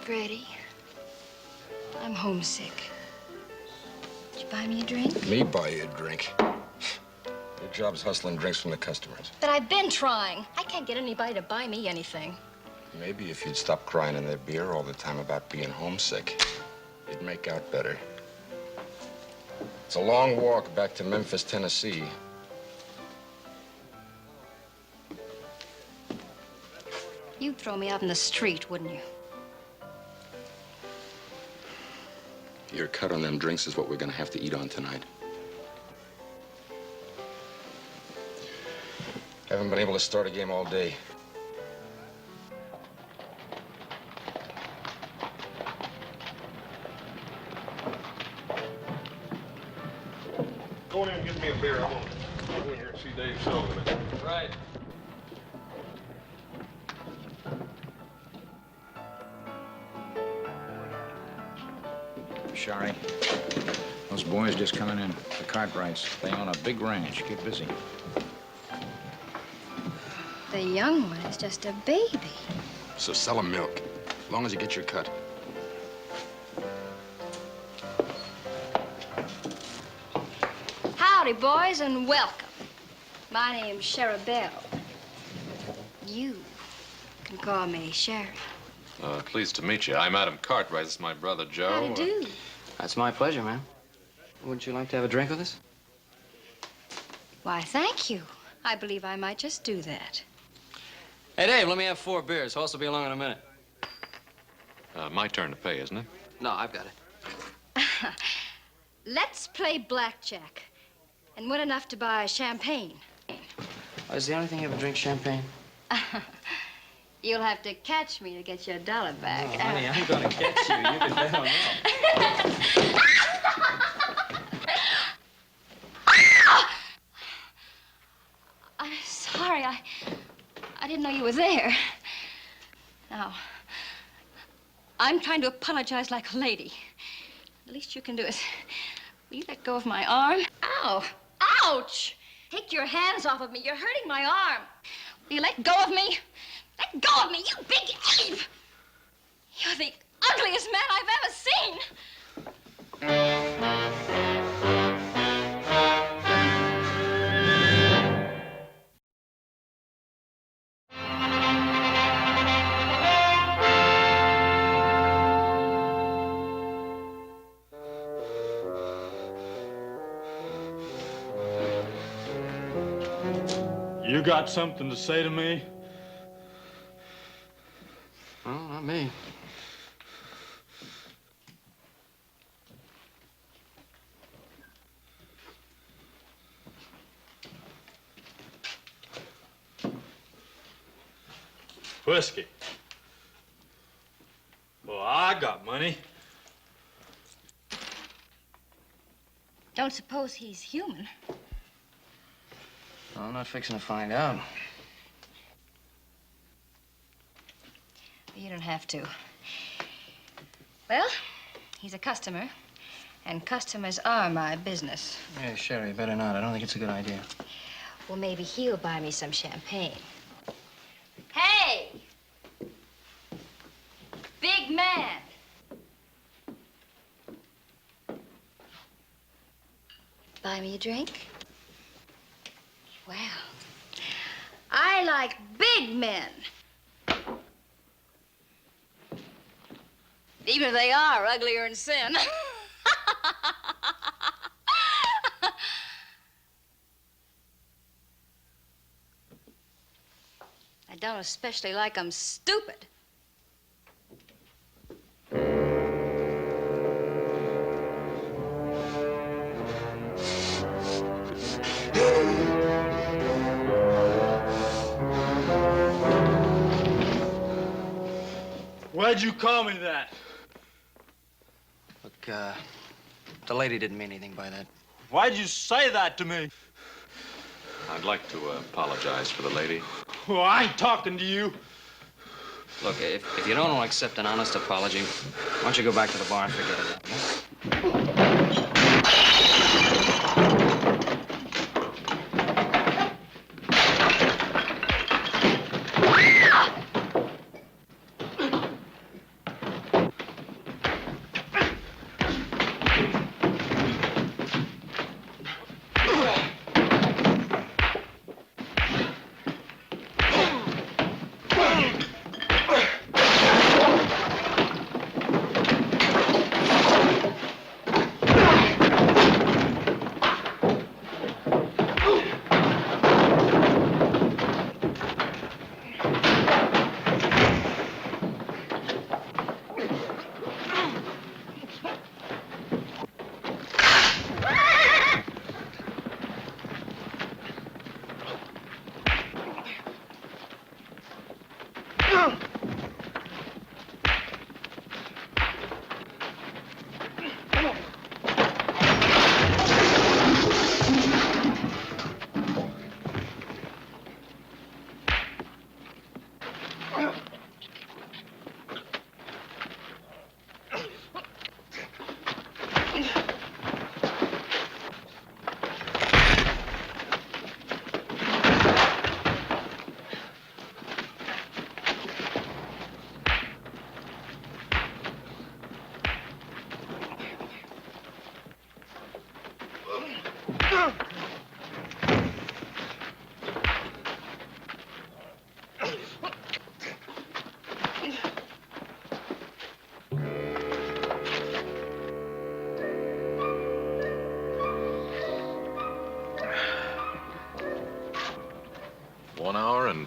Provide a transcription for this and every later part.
Freddie, I'm homesick. Did you buy me a drink? Me buy you a drink? Your job's hustling drinks from the customers. But I've been trying. I can't get anybody to buy me anything. Maybe if you'd stop crying in their beer all the time about being homesick, you'd make out better. It's a long walk back to Memphis, Tennessee. You'd throw me out in the street, wouldn't you? Your cut on them drinks is what we're gonna have to eat on tonight. Haven't been able to start a game all day. Go in and get me a beer. I'm gonna go in here and see Dave Sullivan. Right. Sharpe, those boys just coming in. The Cartwrights. They own a big ranch. Get busy. The young one is just a baby. So sell 'em milk, as long as you get your cut. Howdy, boys, and welcome. My name's Sharpe. You can call me Sherry. Pleased to meet you. I'm Adam Cartwright. This is my brother, Joe. How do you do? That's my pleasure, ma'am. Wouldn't you like to have a drink with us? Why, thank you. I believe I might just do that. Hey, Dave, let me have 4 beers. Horse will be along in a minute. My turn to pay, isn't it? No, I've got it. Let's play blackjack and win enough to buy champagne. Oh, is the only thing you ever drink champagne? You'll have to catch me to get your $1 back. Oh, honey, I'm gonna catch you. You can bet on that. I'm sorry. I didn't know you were there. Now, I'm trying to apologize like a lady. The least you can do is, will you let go of my arm? Ow! Ouch! Take your hands off of me. You're hurting my arm. Will you let go of me? Let go of me, you big ape! You're the ugliest man I've ever seen. You got something to say to me? Well, not me. Whiskey. Well, I got money. Don't suppose he's human. Well, I'm not fixing to find out. You don't have to. Well, he's a customer, and customers are my business. Yeah, Sherry, better not. I don't think it's a good idea. Well, maybe he'll buy me some champagne. Hey! Big man! Buy me a drink? Well, I like big men. Even if they are uglier than sin. I don't especially like them stupid. Why'd you call me that? Look, the lady didn't mean anything by that. Why'd you say that to me? I'd like to apologize for the lady. Well, I ain't talking to you. Look, if you don't want to accept an honest apology, why don't you go back to the bar and forget it?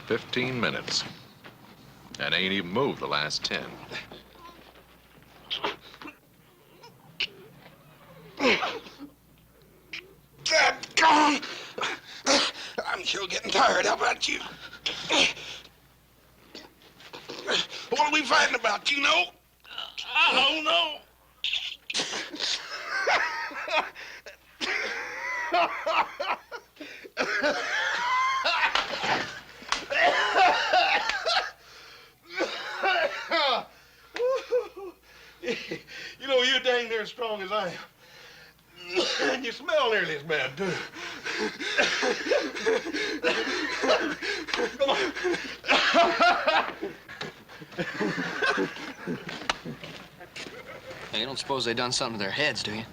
15 minutes. And ain't even moved the last 10. Dadgone! I'm sure getting tired. How about you? What are we fighting about, you know? I don't know. You know, you're dang near as strong as I am. And you smell nearly as bad, too. Come on. Hey, you don't suppose they done something to their heads, do you?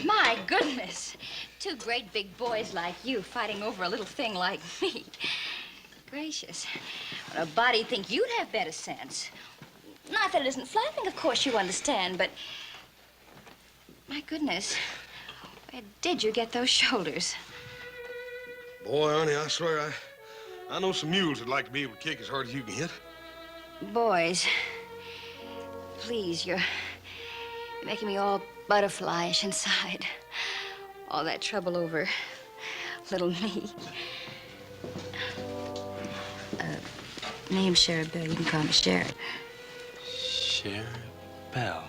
My goodness. Two great big boys like you fighting over a little thing like me. Gracious. Well, a body'd think you'd have better sense. Not that it isn't flattering, of course you understand, but... My goodness. Where did you get those shoulders? Boy, Arnie, I swear, I know some mules that'd like to be able to kick as hard as you can hit. Boys, please, you're making me all butterflyish inside. All that trouble over little me. Name's Sherry Bell. You can call me Sherry. Sherry Bell.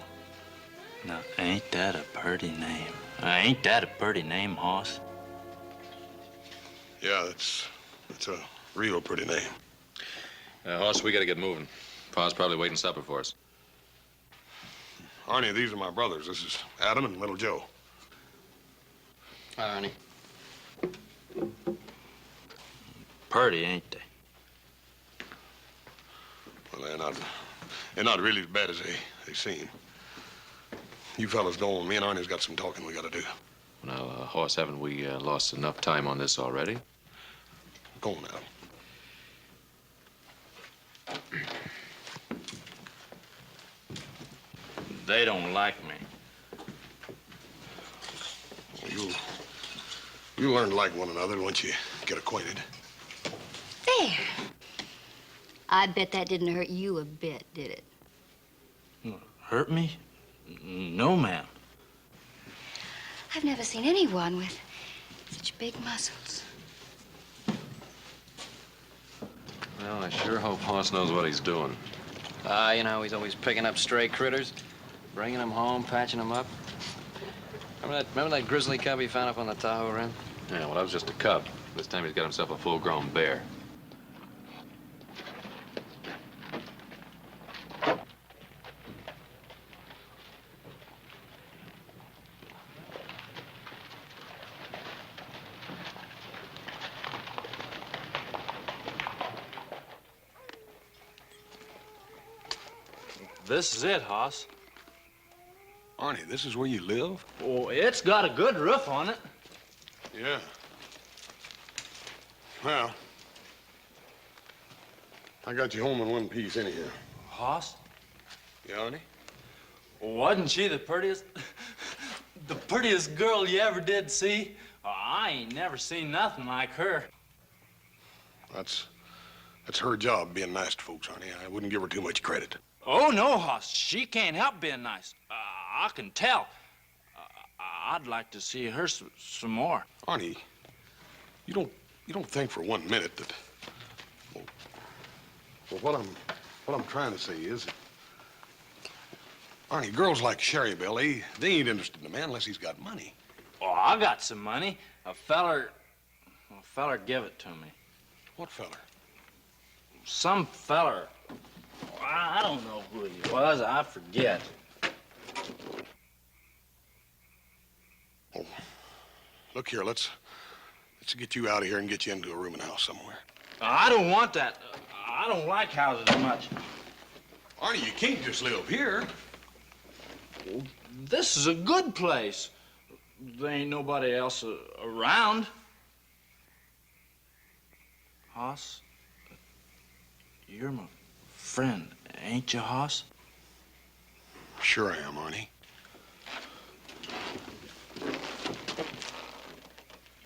Now, ain't that a pretty name? Ain't that a pretty name, Hoss? Yeah, it's a real pretty name. Hoss, we gotta get moving. Pa's probably waiting supper for us. Arnie, these are my brothers. This is Adam and little Joe. Hi, Arnie. Pretty, ain't they? Well, they're not really as bad as they seem. You fellas go on. Me and Arnie's got some talking we gotta do. Now, Hoss, haven't we lost enough time on this already? Go on now. They don't like me. You'll learn to like one another once you get acquainted. There. I bet that didn't hurt you a bit, did it? Hurt me? No, ma'am. I've never seen anyone with such big muscles. Well, I sure hope Hoss knows what he's doing. You know, he's always picking up stray critters, bringing them home, patching them up. Remember that grizzly cub he found up on the Tahoe Rim? Yeah, well, that was just a cub. This time he's got himself a full-grown bear. This is it, Hoss. Arnie, this is where you live? Oh, it's got a good roof on it. Yeah. Well, I got you home in one piece anyhow. Hoss, Yeah, Arnie? wasn't she the prettiest girl you ever did see? Oh, I ain't never seen nothing like her. That's her job, being nice to folks, Arnie. I wouldn't give her too much credit. Oh, no, Hoss. She can't help being nice. I can tell. I'd like to see her some more. Arnie, you don't think for 1 minute that... Well, what I'm trying to say is... Arnie, girls like Sherry Bell, they ain't interested in a man unless he's got money. Oh, I got some money. A feller give it to me. What feller? Some feller. I don't know who he was. I forget. Oh, look here, let's get you out of here and get you into a rooming house somewhere. I don't want that. I don't like houses much. Arnie, you can't just live here. This is a good place. There ain't nobody else around. Hoss, you're my friend, ain't you, Hoss? Sure I am, Arnie.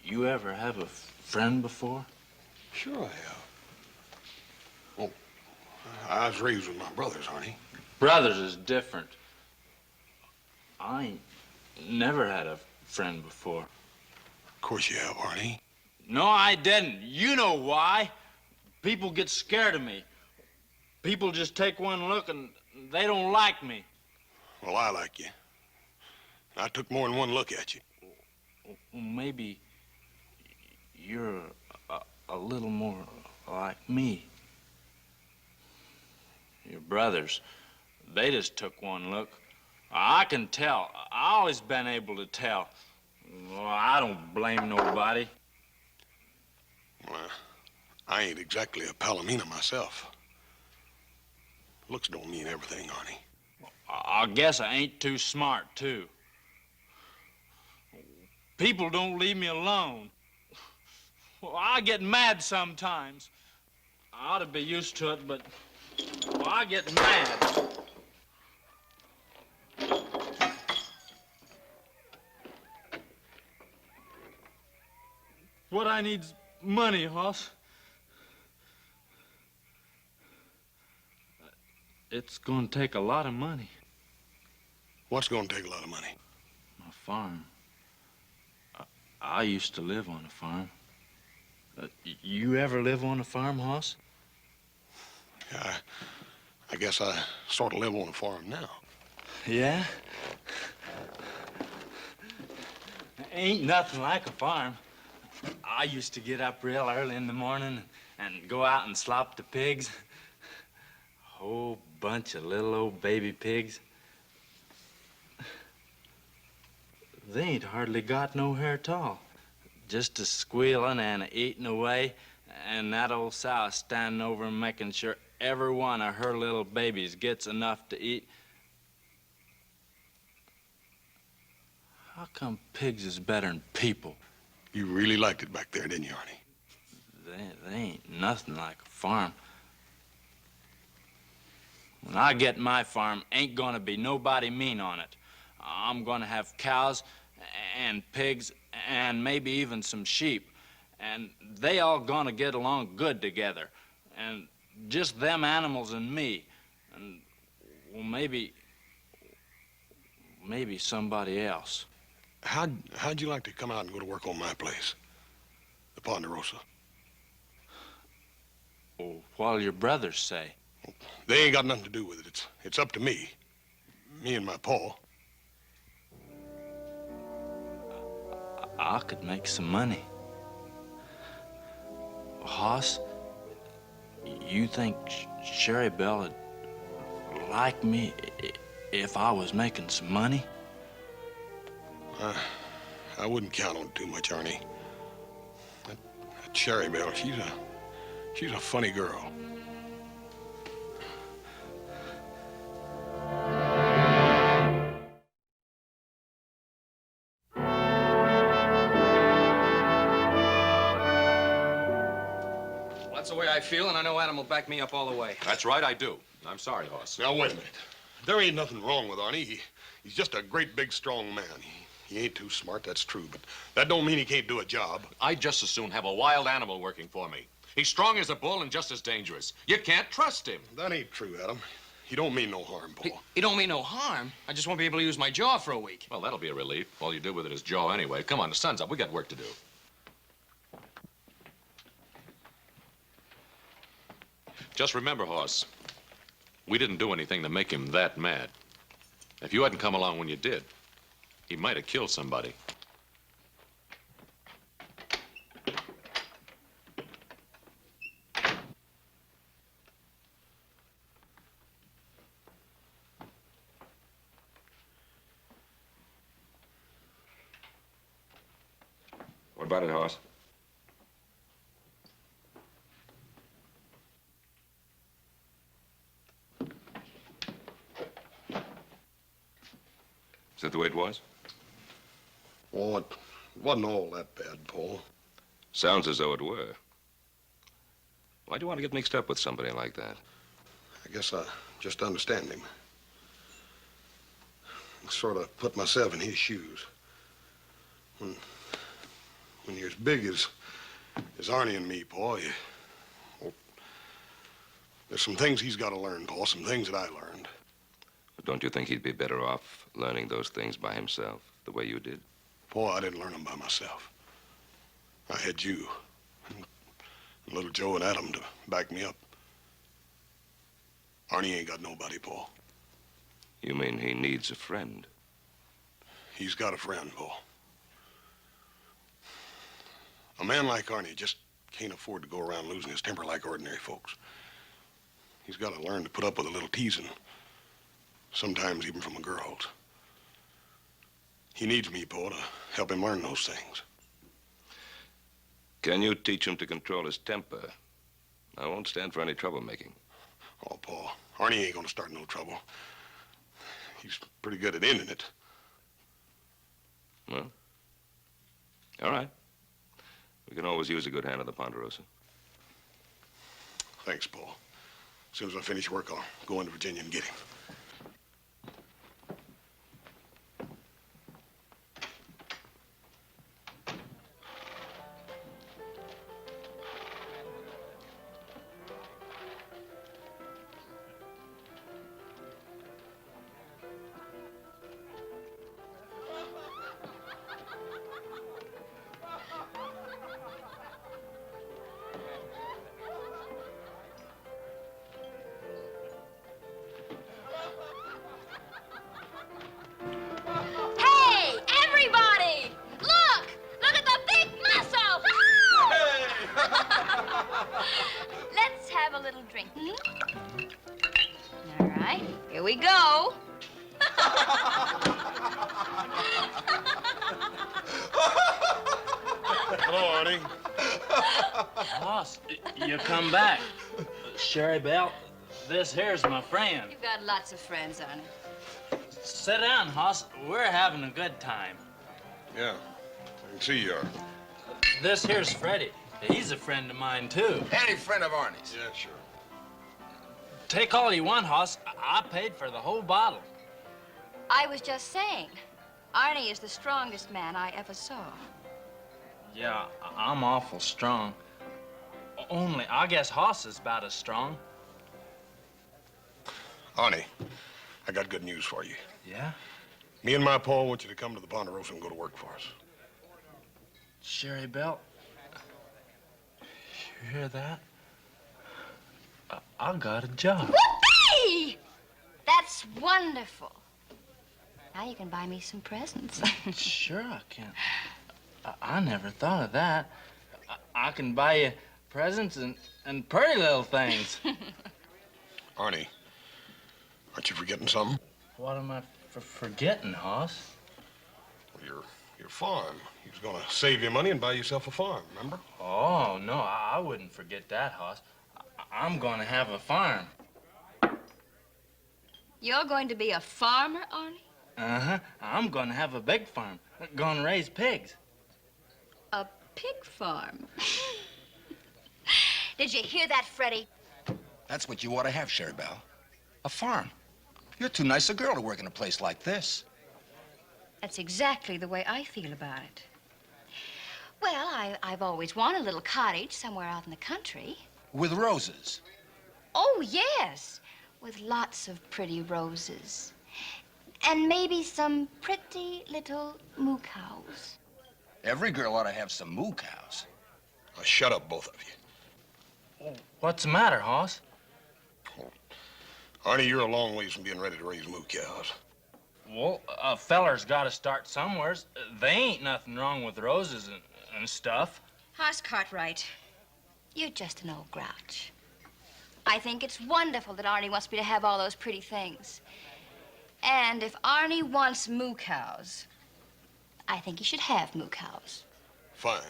You ever have a friend before? Sure I have. Well, I was raised with my brothers, Arnie. Brothers is different. I ain't never had a friend before. Of course you have, Arnie. No, I didn't. You know why. People get scared of me. People just take one look and they don't like me. Well, I like you. I took more than one look at you. Well, maybe you're a little more like me. Your brothers, they just took one look. I can tell. I always been able to tell. Well, I don't blame nobody. Well, I ain't exactly a Palomino myself. Looks don't mean everything, Arnie. I guess I ain't too smart, too. People don't leave me alone. Well, I get mad sometimes. I ought to be used to it, but well, I get mad. What I need's money, Hoss. It's gonna take a lot of money. What's gonna take a lot of money? My farm. I used to live on a farm. You ever live on a farm, Hoss? Yeah, I guess I sort of live on a farm now. Yeah? Ain't nothing like a farm. I used to get up real early in the morning and go out and slop the pigs. A whole bunch of little old baby pigs. They ain't hardly got no hair at all. Just a squealing and a eating away, and that old sow standing over and making sure every one of her little babies gets enough to eat. How come pigs is better than people? You really liked it back there, didn't you, Arnie? They ain't nothing like a farm. When I get my farm, ain't gonna be nobody mean on it. I'm gonna have cows and pigs and maybe even some sheep. And they all gonna get along good together. And just them animals and me. And, well, maybe somebody else. How'd you like to come out and go to work on my place? The Ponderosa. Well, what'll your brothers say? They ain't got nothing to do with it. It's up to me. Me and my pa. I could make some money. Hoss, you think Sherry Belle would like me if I was making some money? I wouldn't count on it too much, Arnie. That Sherry Belle, she's a funny girl. That's the way I feel, and I know Adam will back me up all the way. That's right, I do. I'm sorry, Hoss. Now, wait a minute. There ain't nothing wrong with Arnie. He's just a great, big, strong man. He ain't too smart, that's true, but that don't mean he can't do a job. I'd just as soon have a wild animal working for me. He's strong as a bull and just as dangerous. You can't trust him. That ain't true, Adam. He don't mean no harm, Paul. He don't mean no harm. I just won't be able to use my jaw for a week. Well, that'll be a relief. All you do with it is jaw anyway. Come on, the sun's up. We got work to do. Just remember, Hoss, we didn't do anything to make him that mad. If you hadn't come along when you did, he might have killed somebody. What about it, Hoss? Is that the way it was? Oh, it wasn't all that bad, Paul. Sounds as though it were. Why'd you want to get mixed up with somebody like that? I guess I just understand him. sort of put myself in his shoes. When you're as big as Arnie and me, Paul, well, there's some things he's got to learn, Paul, some things that I learned. But don't you think he'd be better off learning those things by himself, the way you did? Paul, I didn't learn them by myself. I had you, and little Joe and Adam to back me up. Arnie ain't got nobody, Paul. You mean he needs a friend? He's got a friend, Paul. A man like Arnie just can't afford to go around losing his temper like ordinary folks. He's got to learn to put up with a little teasing, sometimes even from the girls. He needs me, Paul, to help him learn those things. Can you teach him to control his temper? I won't stand for any troublemaking. Oh, Paul, Arnie ain't gonna start no trouble. He's pretty good at ending it. Well, all right. We can always use a good hand at the Ponderosa. Thanks, Paul. As soon as I finish work, I'll go into Virginia and get him. Hey, everybody! Look! Look at the big muscle! Let's have a little drink. All right, here we go. Hello, Arnie. Hoss, you come back. Sherry Belle, this here's my friend. You've got lots of friends, Arnie. Sit down, Hoss. We're having a good time. Yeah, I can see you are. This here's Freddie. He's a friend of mine, too. Any friend of Arnie's? Yeah, sure. Take all you want, Hoss. I paid for the whole bottle. I was just saying, Arnie is the strongest man I ever saw. Yeah, I'm awful strong. Only, I guess Hoss is about as strong. Arnie, I got good news for you. Yeah? Me and my Paul want you to come to the Ponderosa and go to work for us. Sherry Belle, you hear that? I got a job. Whoopee! That's wonderful. Now you can buy me some presents. Sure I can. I never thought of that. I can buy you presents and pretty little things. Arnie, aren't you forgetting something? What am I forgetting, Hoss? Well, your farm. He was gonna save you money and buy yourself a farm, remember? Oh, no, I wouldn't forget that, Hoss. I'm going to have a farm. You're going to be a farmer, Arnie? Uh-huh. I'm going to have a big farm. Going to raise pigs. A pig farm. Did you hear that, Freddie? That's what you ought to have, Sherry Belle. A farm. You're too nice a girl to work in a place like this. That's exactly the way I feel about it. Well, I've always wanted a little cottage somewhere out in the country. With roses. Oh, yes, with lots of pretty roses. And maybe some pretty little moo cows. Every girl ought to have some moo cows. Now, shut up, both of you. What's the matter, Hoss? Arnie, you're a long ways from being ready to raise moo cows. Well, a feller's got to start somewheres. They ain't nothing wrong with roses and stuff. Hoss Cartwright, you're just an old grouch. I think it's wonderful that Arnie wants me to have all those pretty things. And if Arnie wants moo cows, I think he should have moo cows. Fine.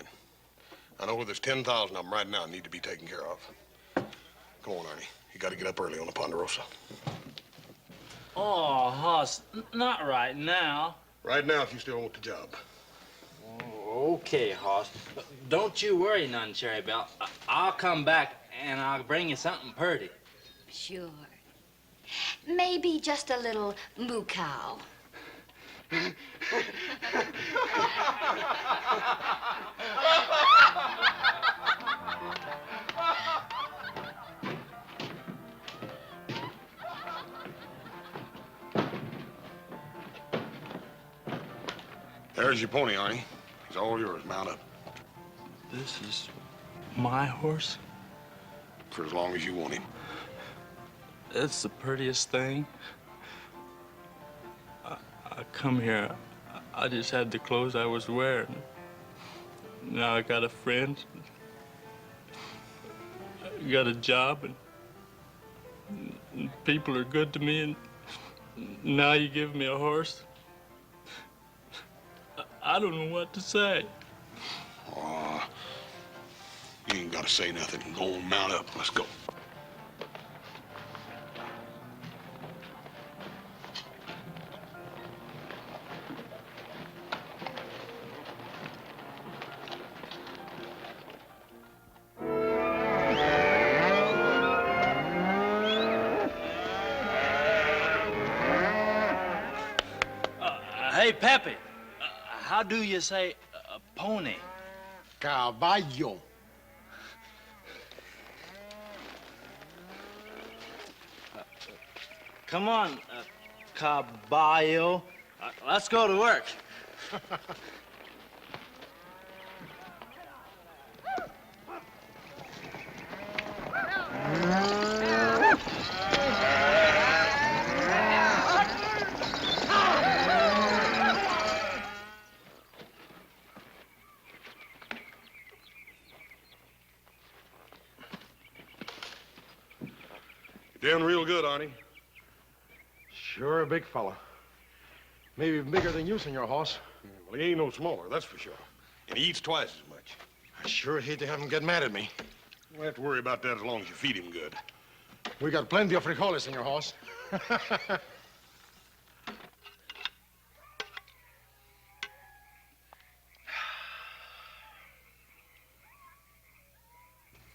I know where there's 10,000 of them right now need to be taken care of. Come on, Arnie. You got to get up early on the Ponderosa. Oh, Hoss, not right now. Right now, if you still want the job. Oh, okay, Hoss. Don't you worry none, Sherry Belle. I'll come back and I'll bring you something pretty. Sure. Maybe just a little moo cow. There's your pony, Arnie. He's all yours. Mount up. This is my horse? For as long as you want him. It's the prettiest thing. I come here, I just had the clothes I was wearing. Now I got a friend, I got a job, and people are good to me, and now you give me a horse. I don't know what to say. Aw, you ain't gotta say nothing. Go on, mount up. Let's go. Hey, Pepe, how do you say pony? Caballo. Come on, caballo. Let's go to work. You're doing real good, Arnie. Sure a big fella. Maybe bigger than you, Senor Hoss. Well, he ain't no smaller, that's for sure. And he eats twice as much. I sure hate to have him get mad at me. You don't have to worry about that as long as you feed him good. We got plenty of frijoles, Senor Hoss.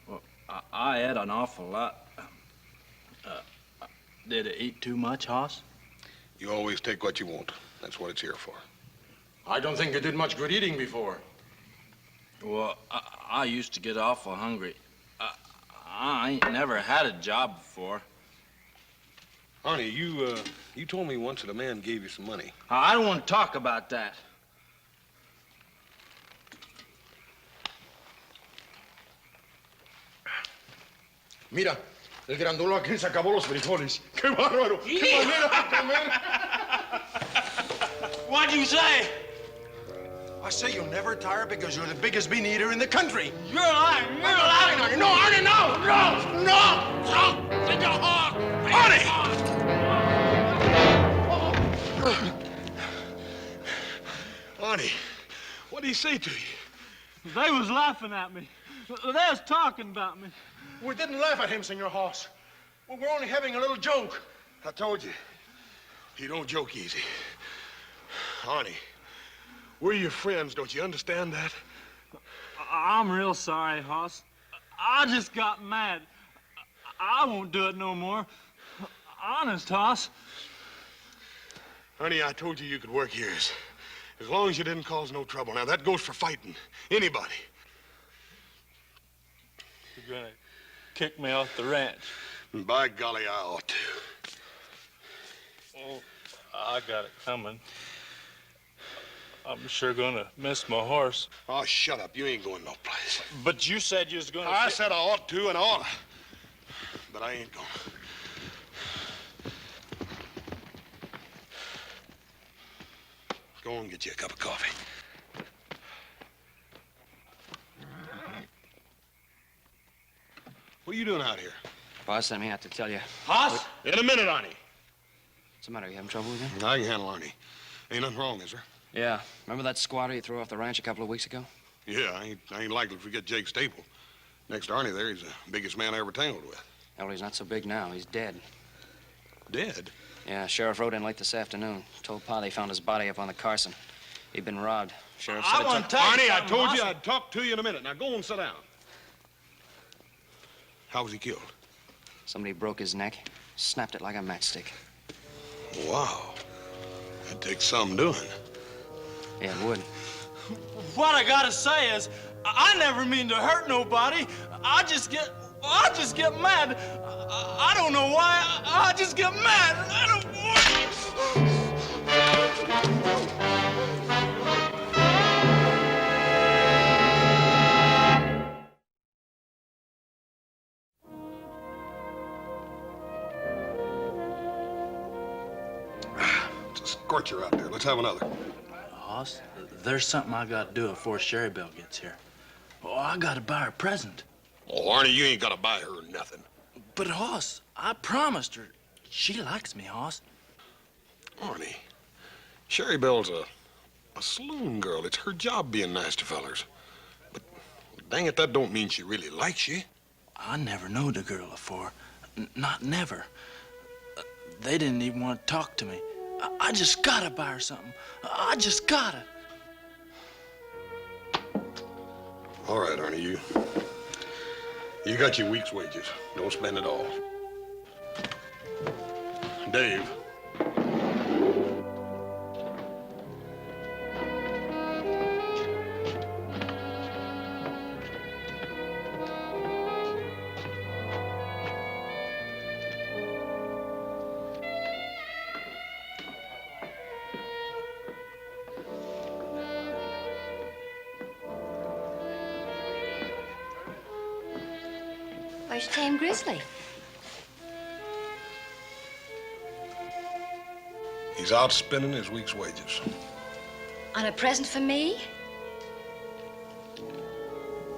Well, I ate an awful lot. Did it eat too much, Hoss? You always take what you want. That's what it's here for. I don't think you did much good eating before. Well, I used to get awful hungry. I ain't never had a job before. Arnie, you told me once that a man gave you some money. I don't want to talk about that. Mira, el grandulo aquel se acabó los frijoles. ¡Qué bárbaro! ¡Qué manera de comer! What'd you say? I say you'll never tire because you're the biggest bean eater in the country. You're lying. You're lying. Arnie, no, Arnie, no! No! No! No! Take your horse! Arnie, what did he say to you? They was laughing at me. They was talking about me. We didn't laugh at him, Senor Hoss. We were only having a little joke. I told you, he don't joke easy. Arnie, we're your friends, don't you understand that? I'm real sorry, Hoss. I just got mad. I won't do it no more. Honest, Hoss. Arnie, I told you you could work here as long as you didn't cause no trouble. Now, that goes for fighting anybody. You're gonna kick me off the ranch. And by golly, I ought to. Oh, I got it coming. I'm sure gonna miss my horse. Oh, shut up. You ain't going no place. But you said you was gonna... I said I ought to and I oughta. But I ain't going. Go and get you a cup of coffee. What are you doing out here? Boss sent me out to tell you. Hoss? In a minute, Arnie. What's the matter? You having trouble again? I can handle Arnie. Ain't nothing wrong, is there? Yeah. Remember that squatter you threw off the ranch a couple of weeks ago? Yeah, I ain't likely to forget Jake Staple. Next to Arnie there, he's the biggest man I ever tangled with. Well, he's not so big now. He's dead. Dead? Yeah, sheriff rode in late this afternoon. Told Pa they found his body up on the Carson. He'd been robbed. Sheriff said I want to tell you Arnie, I something, told Hoss. you I'd talk to you in a minute. Now go and sit down. How was he killed? Somebody broke his neck, snapped it like a matchstick. Wow. It takes some doing. Yeah, it would. What I gotta say is, I never mean to hurt nobody. I just get mad. I don't know why. I just get mad. I don't. It's a scorcher out there. Let's have another. Hoss, there's something I gotta do before Sherry Belle gets here. Oh, I gotta buy her a present. Oh, Arnie, you ain't gotta buy her nothing. But Hoss, I promised her. She likes me, Hoss. Arnie, Sherry Belle's a saloon girl. It's her job being nice to fellers. But dang it, that don't mean she really likes you. I never knowed a girl before. Not never. They didn't even want to talk to me. I just gotta buy her something. I just gotta. All right, Arnie, you got your week's wages. Don't spend it all. Dave. Where's Tame Grizzly? He's out spending his week's wages. On a present for me?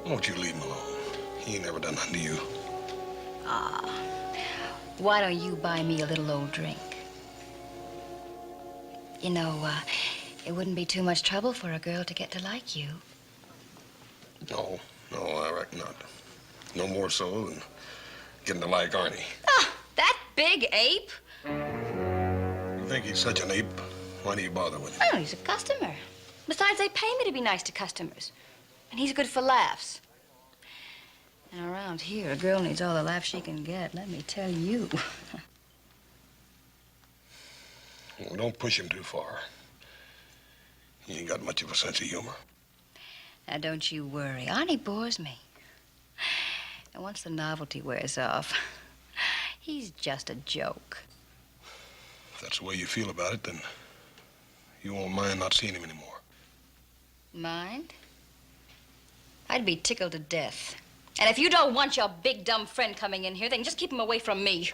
Won't you leave him alone? He ain't never done nothing to you. Why don't you buy me a little old drink? You know, it wouldn't be too much trouble for a girl to get to like you. No, I reckon not. No more so than getting to like Arnie. Ah, that big ape? You think he's such an ape? Why do you bother with him? Oh, he's a customer. Besides, they pay me to be nice to customers. And he's good for laughs. And around here, a girl needs all the laughs she can get, let me tell you. Well, don't push him too far. He ain't got much of a sense of humor. Now, don't you worry. Arnie bores me. And once the novelty wears off, he's just a joke. If that's the way you feel about it, then you won't mind not seeing him anymore. Mind? I'd be tickled to death. And if you don't want your big, dumb friend coming in here, then just keep him away from me.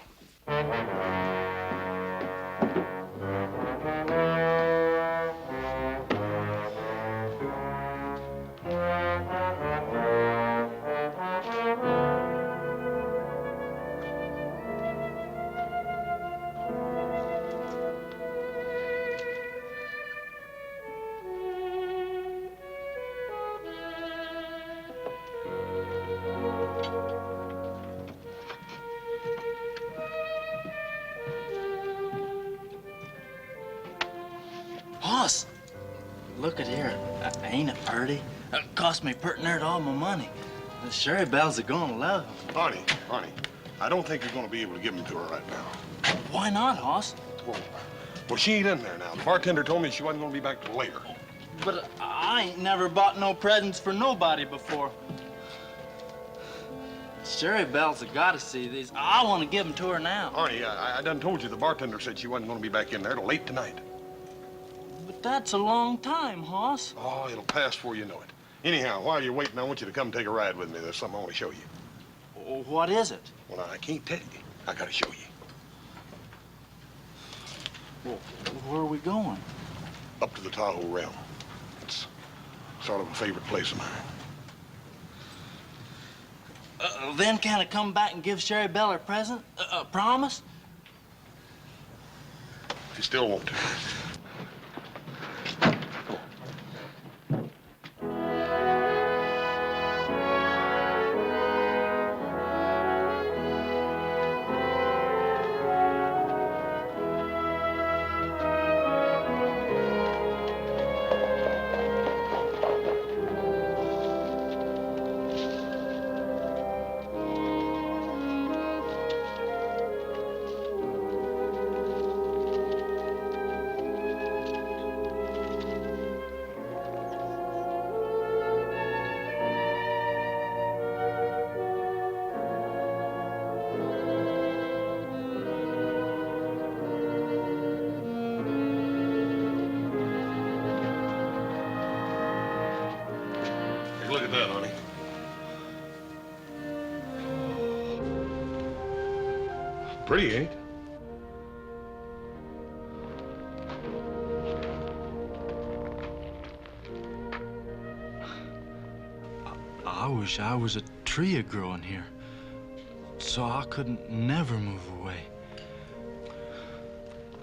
Hoss, look at here. Ain't it pretty? It cost me pretty near all my money. The Sherry Belle's are gonna love him. Arnie, I don't think you're gonna be able to give him to her right now. Why not, Hoss? Well, she ain't in there now. The bartender told me she wasn't gonna be back till later. But I ain't never bought no presents for nobody before. Sherry Belle's have gotta see these. I want to give them to her now. Arnie, I done told you the bartender said she wasn't gonna be back in there till late tonight. But that's a long time, Hoss. Oh, it'll pass before you know it. Anyhow, while you're waiting, I want you to come take a ride with me. There's something I want to show you. What is it? Well, I can't tell you. I gotta show you. Well, where are we going? Up to the Tahoe Realm. It's sort of a favorite place of mine. Then can I come back and give Sherry Belle her present? Promise? If you still want to. a look at that, honey. Pretty, ain't it? I wish I was a tree growing here, so I couldn't never move away.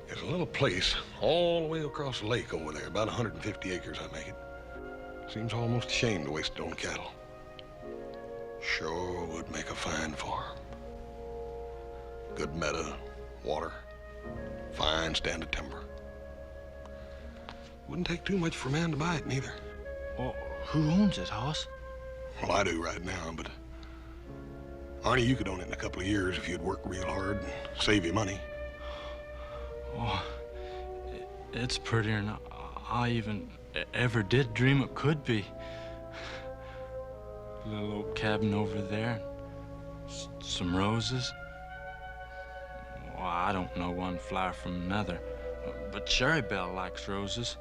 There's a little place all the way across the lake over there, about 150 acres, I make it. Seems almost a shame to waste it on cattle. Sure would make a fine farm. Good meadow, water, fine stand of timber. Wouldn't take too much for a man to buy it, neither. Well, who owns it, Hoss? Well, I do right now, but Arnie, you could own it in a couple of years if you'd work real hard and save your money. Oh, it's prettier than I even ever did dream it could be. Little old cabin over there, some roses. Well, I don't know one flower from another, but Sherry Belle likes roses.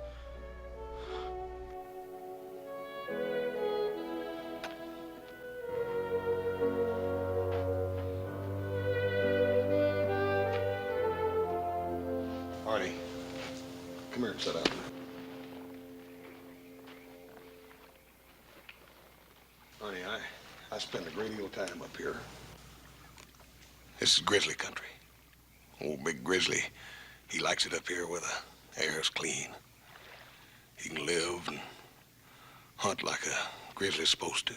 Arnie, come here and sit down. Arnie, I spend a great deal of time up here. This is grizzly country. Old big grizzly, he likes it up here where the air is clean. He can live and hunt like a grizzly's supposed to.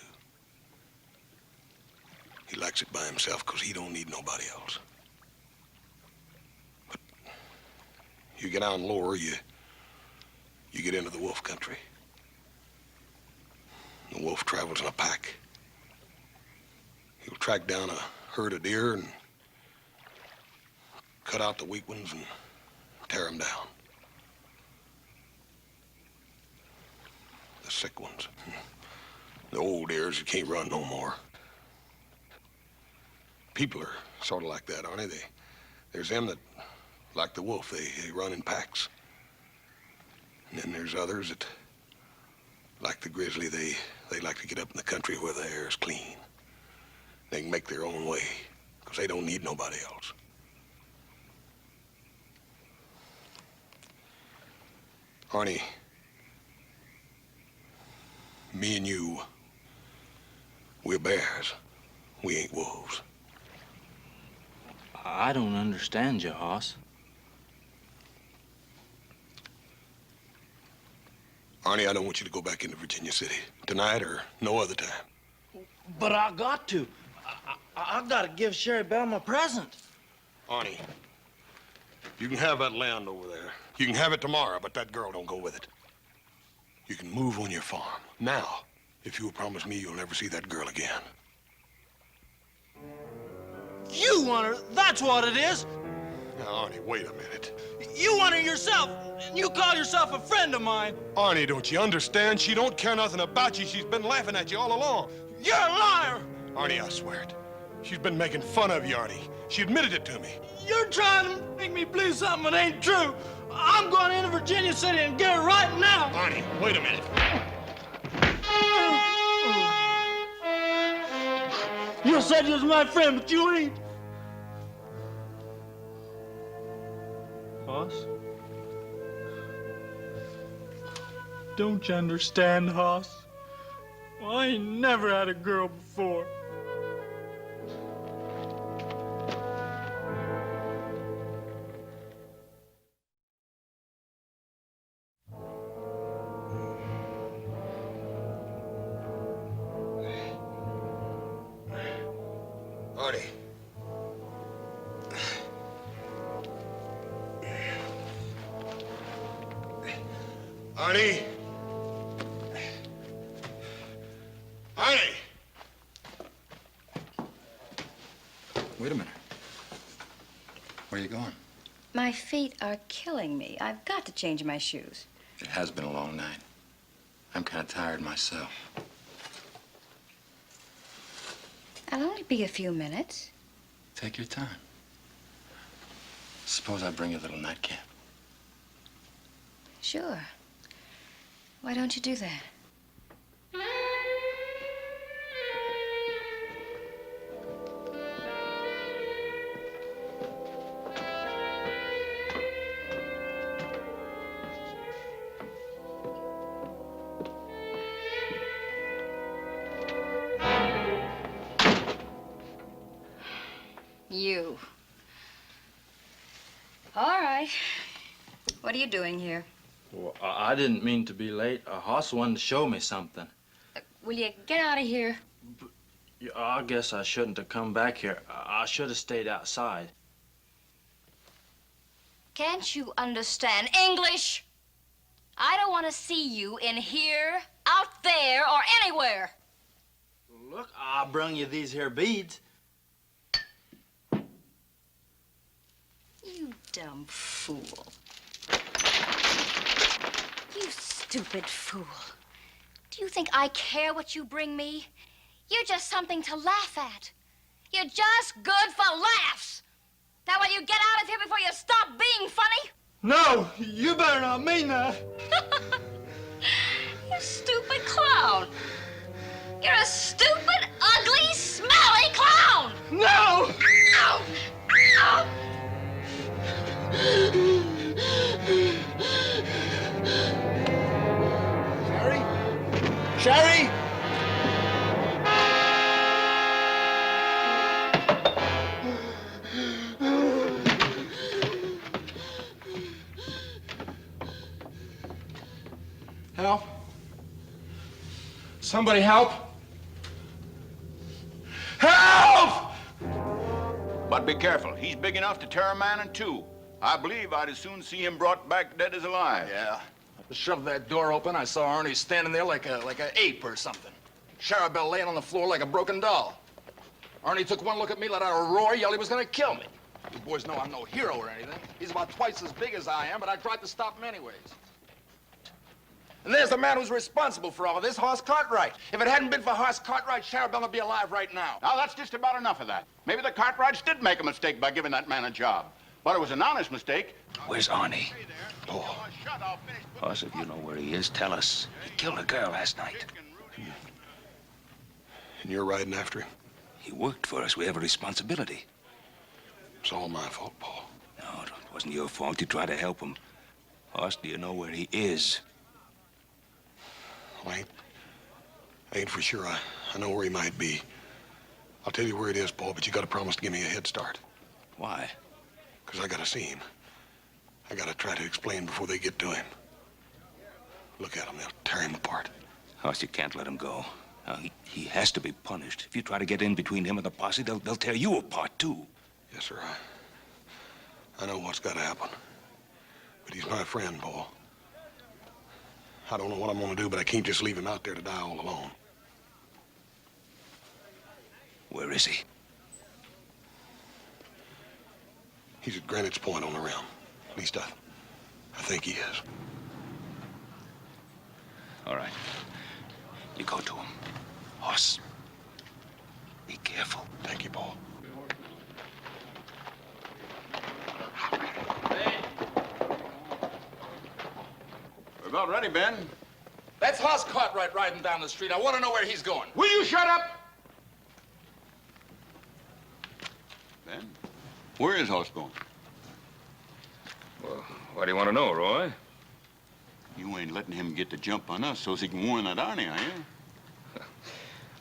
He likes it by himself because he don't need nobody else. But you get down lower, you get into the wolf country. The wolf travels in a pack. He'll track down a herd of deer and cut out the weak ones and tear them down. The sick ones. The old deers that can't run no more. People are sort of like that, aren't they? There's them that, like the wolf, they run in packs. And then there's others that, like the grizzly, they like to get up in the country where the air is clean. They can make their own way, because they don't need nobody else. Arnie, me and you, we're bears. We ain't wolves. I don't understand you, Hoss. Arnie, I don't want you to go back into Virginia City tonight or no other time. But I got to. I got to give Sherry Belle my present. Arnie, you can have that land over there. You can have it tomorrow, but that girl don't go with it. You can move on your farm. Now, if you'll promise me you'll never see that girl again. You want her, that's what it is. Now, Arnie, wait a minute. You want her yourself, and you call yourself a friend of mine. Arnie, don't you understand? She don't care nothing about you. She's been laughing at you all along. You're a liar. Arnie, I swear it. She's been making fun of you, Arnie. She admitted it to me. You're trying to make me believe something that ain't true. I'm going into Virginia City and get her right now. Arnie, wait a minute. You said you was my friend, but you ain't. Hoss? Don't you understand, Hoss? Well, I ain't never had a girl before. Arnie. Arnie. Arnie. Wait a minute. Where are you going? My feet are killing me. I've got to change my shoes. It has been a long night. I'm kind of tired myself. I'll only be a few minutes. Take your time. Suppose I bring you a little nightcap. Sure. Why don't you do that? you. All right. What are you doing here? Well, I didn't mean to be late. Hoss wanted to show me something. Will you get out of here? Yeah, I guess I shouldn't have come back here. I should have stayed outside. Can't you understand English? I don't want to see you in here, out there, or anywhere. Look, I brung you these here beads. You dumb fool. You stupid fool. Do you think I care what you bring me? You're just something to laugh at. You're just good for laughs. Now will you get out of here before you stop being funny? No, you better not mean that. You stupid clown. You're a stupid, ugly, smelly clown. No! Ow! Ow! Sherry? Sherry? Help? Somebody help! Help! But be careful. He's big enough to tear a man in two. I believe I'd as soon see him brought back dead as alive. Yeah. I shoved that door open. I saw Arnie standing there like an ape or something. Sharpe laying on the floor like a broken doll. Arnie took one look at me, let out a roar, yelled he was gonna kill me. You boys know I'm no hero or anything. He's about twice as big as I am, but I tried to stop him anyways. And there's the man who's responsible for all of this, Hoss Cartwright. If it hadn't been for Hoss Cartwright, Sharpe would be alive right now. Now, that's just about enough of that. Maybe the Cartwrights did make a mistake by giving that man a job. But it was an honest mistake. Where's Arnie? Oh. Hoss, if you know where he is, tell us. He killed a girl last night. And you're riding after him? He worked for us. We have a responsibility. It's all my fault, Paul. No, it wasn't your fault. You tried to help him. Hoss, do you know where he is? Well, I ain't for sure. I know where he might be. I'll tell you where it is, Paul, but you gotta promise to give me a head start. Why? Because I gotta see him. I gotta try to explain before they get to him. Look at him. They'll tear him apart. Hoss, you can't let him go. Now, he has to be punished. If you try to get in between him and the posse, they'll tear you apart, too. Yes, sir. I know what's gotta happen. But he's my friend, Paul. I don't know what I'm gonna do, but I can't just leave him out there to die all alone. Where is he? He's at Greenwich Point on the rim. At least I think he is. All right. You go to him. Hoss, be careful. Thank you, Paul. We're about ready, Ben. That's Hoss Cartwright riding down the street. I want to know where he's going. Will you shut up? Ben, where is Hoss going? Well, what do you want to know, Roy? You ain't letting him get the jump on us so's he can warn that Arnie, are you?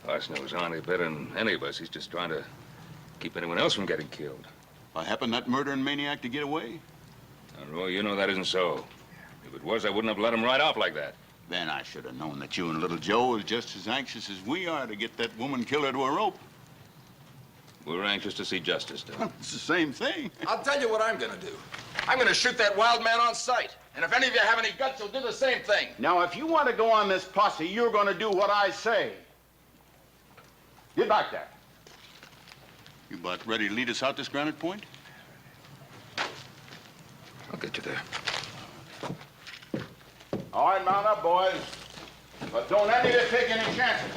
Hoss knows Arnie better than any of us. He's just trying to keep anyone else from getting killed. Why, happened that murdering maniac to get away? Now, Roy, you know that isn't so. If it was, I wouldn't have let him ride off like that. Then I should have known that you and little Joe was just as anxious as we are to get that woman killer to a rope. We're anxious to see justice done. It's the same thing. I'll tell you what I'm gonna do. I'm gonna shoot that wild man on sight. And if any of you have any guts, you'll do the same thing. Now, if you want to go on this posse, you're going to do what I say. Get back there. You about ready to lead us out this Granite Point? I'll get you there. All right, mount up, boys. But don't any of you take any chances.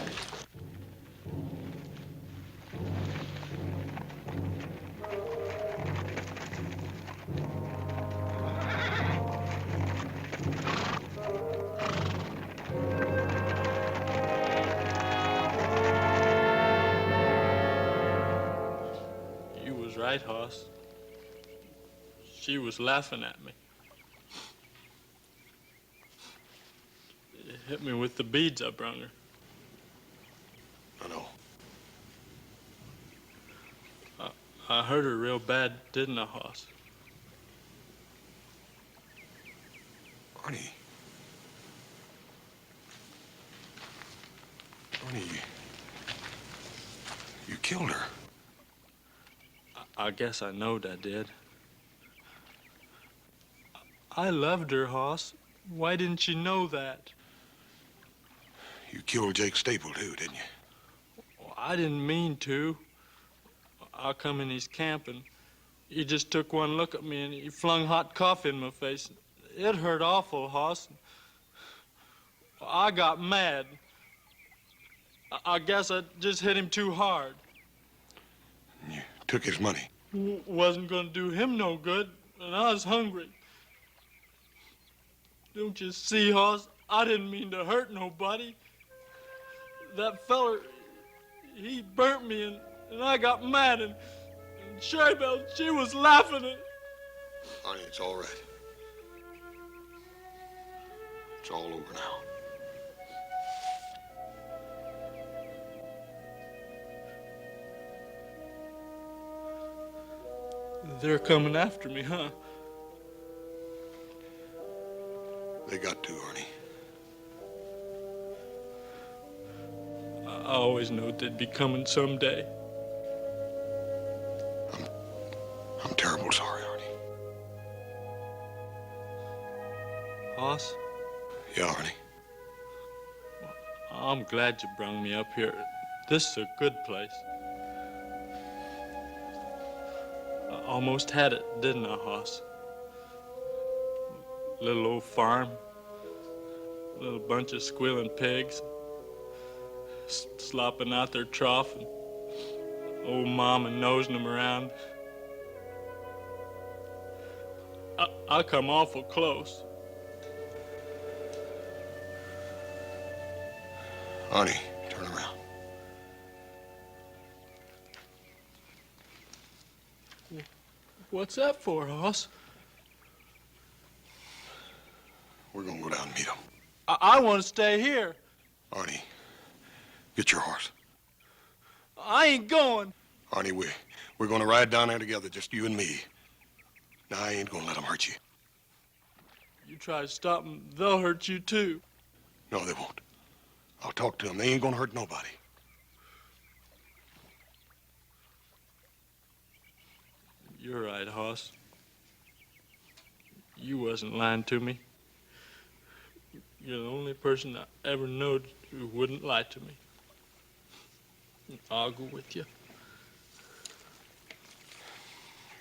You was right, Hoss. She was laughing at me. It hit me with the beads I brung her. I know. I hurt her real bad, didn't I, Hoss? Arnie. Arnie, you killed her. I guess I knowed I did. I loved her, Hoss. Why didn't you know that? You killed Jake Staple, too, didn't you? Well, I didn't mean to. I come in his camp and he just took one look at me and he flung hot coffee in my face. It hurt awful, Hoss. I got mad. I guess I just hit him too hard. You took his money. Wasn't gonna do him no good, and I was hungry. Don't you see, Hoss? I didn't mean to hurt nobody. That feller, he burnt me, and I got mad, and Sharpe, she was laughing at... Arnie, it's all right. It's all over now. They're coming after me, huh? They got to, Arnie. I always knew they'd be coming someday. I'm terrible sorry, Arnie. Hoss? Yeah, Arnie. I'm glad you brung me up here. This is a good place. I almost had it, didn't I, Hoss? Little old farm, little bunch of squealing pigs, slopping out their trough, and old mama nosing them around. I come awful close. Arnie, turn around. What's that for, Hoss? We're gonna go down and meet him. I want to stay here. Arnie, get your horse. I ain't going. Arnie, we're gonna ride down there together, just you and me. Now, I ain't gonna let them hurt you. You try to stop them, they'll hurt you too. No, they won't. I'll talk to them. They ain't gonna hurt nobody. You're right, Hoss. You wasn't lying to me. You're the only person I ever knowed who wouldn't lie to me. I'll go with you.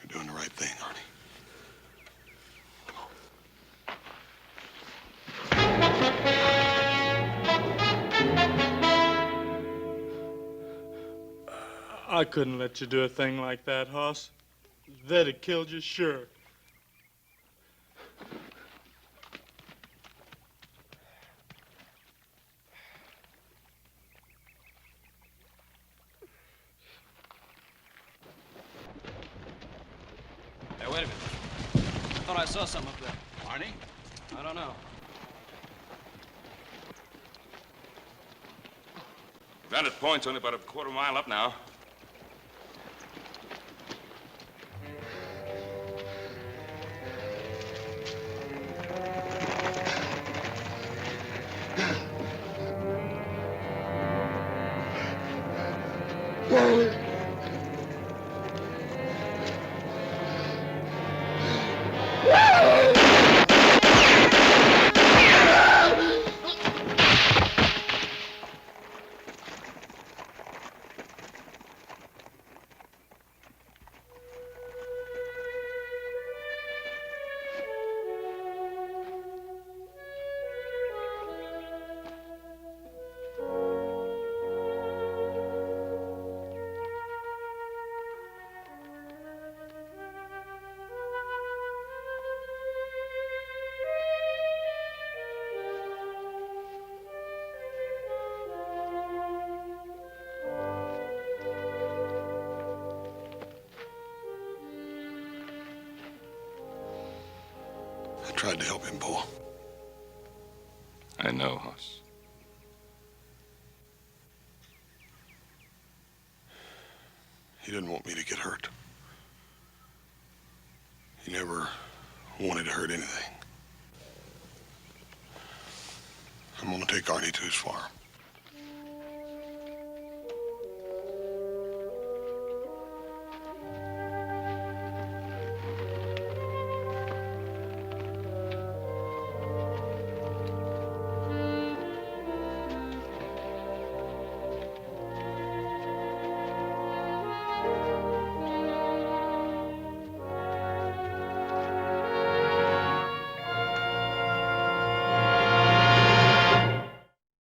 You're doing the right thing, Arnie. I couldn't let you do a thing like that, Hoss. They'd have killed you, sure. Hey, wait a minute. I thought I saw something up there. Arnie? I don't know. Vantage Point's only about a quarter mile up now. I tried to help him, Paul. I know, Hoss. He didn't want me to get hurt. He never wanted to hurt anything. I'm gonna take Arnie to his farm.